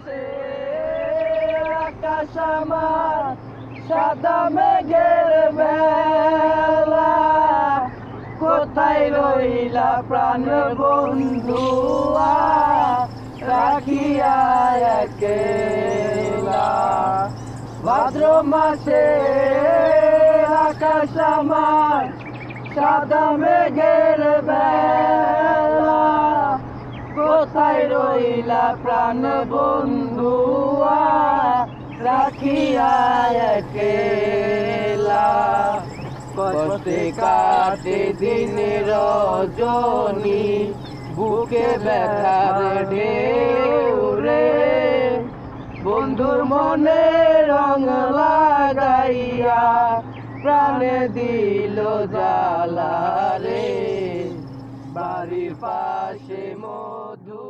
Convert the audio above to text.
মাসে আকাশ আমার সাদা মেঘের বেলা, কোথায় রইলা প্রাণ বন্ধু রাখিয়া একলা। ভাদ্র মাসে আকাশ আমার সাদা মেঘের বেলা, কোথায় রইলা প্রাণ বন্ধু রাখিয়া একলা। কষ্টে কাটে দিন রজনী, বুকে ব্যথার ঢেউ রে, বন্ধুর মনে রং লাগাইয়া প্রাণে দিল জ্বালা রে। বাড়ির পাশে মধু